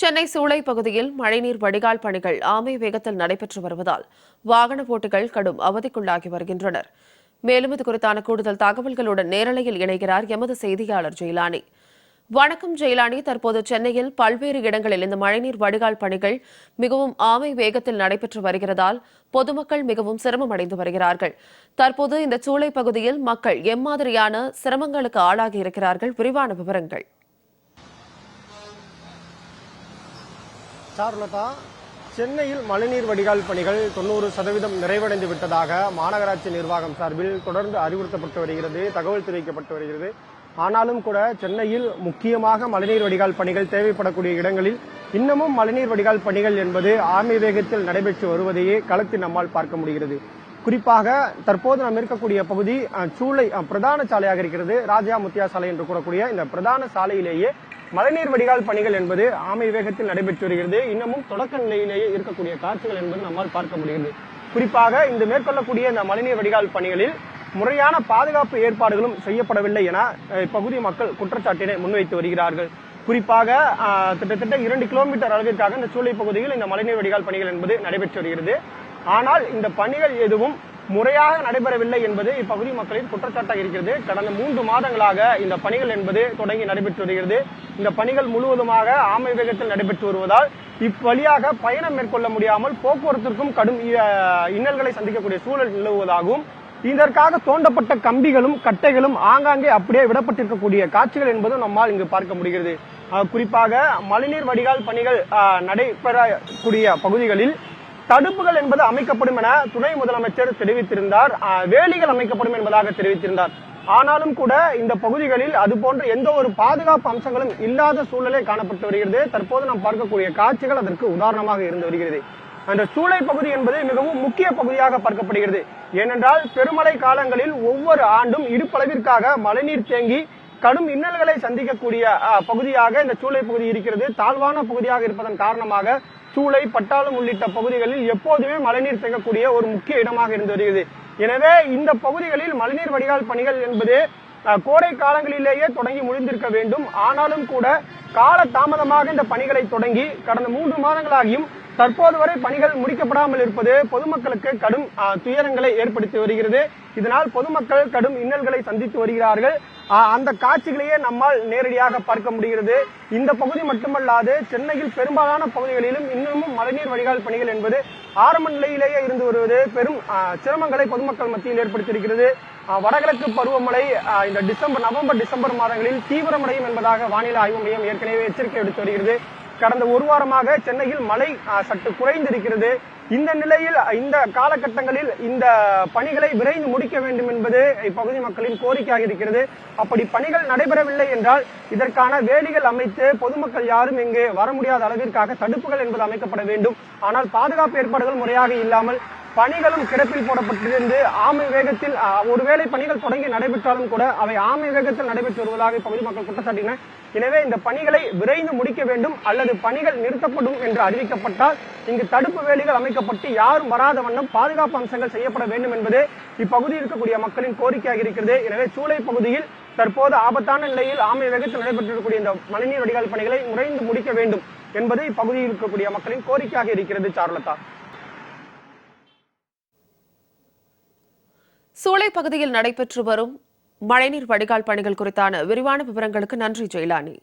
சென்னை சூளை பகுதியில் மழைநீர் வடிகால் பணிகள் ஆமை வேகத்தில் நடைபெற்று வருவதால் வாகன ஓட்டிகள் கடும் அவதிக்குள்ளாகி வருகின்றனர். மேலும் இது குறித்தான கூடுதல் தகவல்களுடன் நேரலையில் இணைகிறார் எமது செய்தியாளர் ஜெயலானி. வணக்கம் ஜெயலானி, தற்போது சென்னையில் பல்வேறு இடங்களில் இந்த மழைநீர் வடிகால் பணிகள் மிகவும் ஆமை வேகத்தில் நடைபெற்று வருகிறதால் பொதுமக்கள் மிகவும் சிரமமடைந்து வருகிறார்கள். தற்போது இந்த சூளை பகுதியில் மக்கள் எம்மாதிரியான சிரமங்களுக்கு ஆளாகி இருக்கிறார்கள்? விரிவான விவரங்கள். சாருலதா, சென்னையில் மழைநீர் வடிகால் பணிகள் 90% நிறைவடைந்து விட்டதாக மாநகராட்சி நிர்வாகம் சார்பில் தொடர்ந்து அறிவுறுத்தப்பட்டு வருகிறது, தகவல் தெரிவிக்கப்பட்டு வருகிறது. ஆனாலும் கூட சென்னையில் முக்கியமாக மழைநீர் வடிகால் பணிகள் தேவைப்படக்கூடிய இடங்களில் இன்னமும் மழைநீர் வடிகால் பணிகள் என்பது ஆமை வேகத்தில் நடைபெற்று வருவதையே களத்தில் நம்மால் பார்க்க முடிகிறது. குறிப்பாக தற்போது நாம் இருக்கக்கூடிய பகுதி சூளை பிரதான சாலையாக இருக்கிறது. ராஜா முத்தியா சாலை என்று கூறக்கூடிய இந்த பிரதான சாலையிலேயே மழைநீர் வடிகால் பணிகள் என்பது ஆமை வேகத்தில் நடைபெற்று வருகிறது. இன்னமும் தொடக்க நிலையிலேயே இருக்கக்கூடிய காட்சிகள் என்பது நம்மால் பார்க்க முடிகிறது. குறிப்பாக இந்த மேற்கொள்ளக்கூடிய இந்த மழைநீர் வடிகால் பணிகளில் முறையான பாதுகாப்பு ஏற்பாடுகளும் செய்யப்படவில்லை என இப்பகுதி மக்கள் குற்றச்சாட்டினை முன்வைத்து வருகிறார்கள். குறிப்பாக கிட்டத்தட்ட 2 கிலோமீட்டர் அளவிற்காக இந்த சூளை பகுதியில் இந்த மழைநீர் வடிகால் பணிகள் என்பது நடைபெற்று வருகிறது. ஆனால் இந்த பணிகள் எதுவும் முறையாக நடைபெறவில்லை என்பது இப்பகுதி மக்களின் குற்றச்சாட்டாக இருக்கிறது. கடந்த 3 மாதங்களாக இந்த பணிகள் என்பது தொடங்கி நடைபெற்று வருகிறது. இந்த பணிகள் முழுவதுமாக ஆமை வேகத்தில் நடைபெற்று வருவதால் இவ்வழியாக பயணம் மேற்கொள்ள முடியாமல் போக்குவரத்திற்கும் கடும் இன்னல்களை சந்திக்கக்கூடிய சூழல் நிலவுவதாகவும், இதற்காக தோண்டப்பட்ட கம்பிகளும் கட்டைகளும் ஆங்காங்கே அப்படியே விடப்பட்டிருக்கக்கூடிய காட்சிகள் என்பதும் நம்மால் இங்கு பார்க்க முடிகிறது. குறிப்பாக மழைநீர் வடிகால் பணிகள் நடைபெறக்கூடிய பகுதிகளில் தடுப்புகள் என்பது அமைக்கப்படும் என துணை முதலமைச்சர் தெரிவித்திருந்தார். வேலிகள் அமைக்கப்படும் என்பதாக தெரிவித்திருந்தார். ஆனாலும் கூட இந்த பகுதிகளில் அதுபோன்ற எந்த ஒரு பாதுகாப்பு அம்சங்களும் இல்லாத சூழலே காணப்பட்டு வருகிறது. தற்போது நாம் பார்க்கக்கூடிய காட்சிகள் அதற்கு உதாரணமாக இருந்து வருகிறது. அந்த சூளை பகுதி என்பது மிகவும் முக்கிய பகுதியாக பார்க்கப்படுகிறது. ஏனென்றால் பெருமழை காலங்களில் ஒவ்வொரு ஆண்டும் இடுப்பளவிற்காக மழைநீர் தேங்கி கடும் இன்னல்களை சந்திக்கக்கூடிய பகுதியாக இந்த சூளை பகுதி இருக்கிறது. தாழ்வான பகுதியாக இருப்பதன் காரணமாக சூளை, பட்டாளம் உள்ளிட்ட பகுதிகளில் எப்போதுமே மழைநீர் தேங்கக்கூடிய ஒரு முக்கிய இடமாக இருந்து வருகிறது. எனவே இந்த பகுதிகளில் மழைநீர் வடிகால் பணிகள் என்பது கோடை காலங்களிலேயே தொடங்கி முடிந்திருக்க வேண்டும். ஆனாலும் கூட கால தாமதமாக இந்த பணிகளை தொடங்கி கடந்த 3 மாதங்களாகியும் தற்போது வரை பணிகள் முடிக்கப்படாமல் இருப்பது பொதுமக்களுக்கு கடும் துயரங்களை ஏற்படுத்தி வருகிறது. இதனால் பொதுமக்கள் கடும் இன்னல்களை சந்தித்து வருகிறார்கள். அந்த காட்சிகளையே நம்மால் நேரடியாக பார்க்க முடிகிறது. இந்த பகுதி மட்டுமல்லாது சென்னையில் பெரும்பாலான பகுதிகளிலும் இன்னமும் மழைநீர் வடிகால் பணிகள் என்பது ஆரம்ப நிலையிலேயே இருந்து வருவது பெரும் சிரமங்களை பொதுமக்கள் மத்தியில் ஏற்படுத்தியிருக்கிறது. வடகிழக்கு பருவமழை இந்த நவம்பர் டிசம்பர் மாதங்களில் தீவிரமடையும் என்பதாக வானிலை ஆய்வு மையம் ஏற்கனவே எச்சரிக்கை விடுத்து வருகிறது. கடந்த ஒரு வாரமாக சென்னையில் மழை சற்று குறைந்திருக்கிறது. இந்த நிலையில் இந்த காலகட்டங்களில் இந்த பணிகளை விரைந்து முடிக்க வேண்டும் என்பது இப்பகுதி மக்களின் கோரிக்கையாக இருக்கிறது. அப்படி பணிகள் நடைபெறவில்லை என்றால் இதற்கான வேலிகள் அமைத்து பொதுமக்கள் யாரும் இங்கு வர முடியாத அளவிற்காக தடுப்புகள் என்பது அமைக்கப்பட வேண்டும். ஆனால் பாதுகாப்பு ஏற்பாடுகள் முறையாக இல்லாமல் பணிகளும் கிடப்பில் போடப்பட்டிருந்து ஆமை வேகத்தில் ஒருவேளை பணிகள் தொடங்கி நடைபெற்றாலும் கூட அவை ஆமை வேகத்தில் நடைபெற்று வருவதாக பகுதி மக்கள் குற்றச்சாட்டினர். எனவே இந்த பணிகளை விரைந்து முடிக்க வேண்டும் அல்லது பணிகள் நிறுத்தப்படும் என்று அறிவிக்கப்பட்டால் இங்கு தடுப்பு வேலிகள் அமைக்கப்பட்டு யாரும் வராத வண்ணம் பாதுகாப்பு அம்சங்கள் செய்யப்பட வேண்டும் என்பது இப்பகுதியில் இருக்கக்கூடிய மக்களின் கோரிக்கையாக இருக்கிறது. எனவே சூளை பகுதியில் தற்போது ஆபத்தான நிலையில் ஆமை வேகத்தில் நடைபெற்றிருக்கக்கூடிய இந்த மழைநீர் வடிகால் பணிகளை விரைந்து முடிக்க வேண்டும் என்பது இப்பகுதியில் இருக்கக்கூடிய மக்களின் கோரிக்கையாக இருக்கிறது. சாருலதா, சூளை பகுதியில் நடைபெற்று வரும் மழைநீர் வடிகால் பணிகள் குறித்தான விரிவான விவரங்களுக்கு நன்றி ஜெயலானி.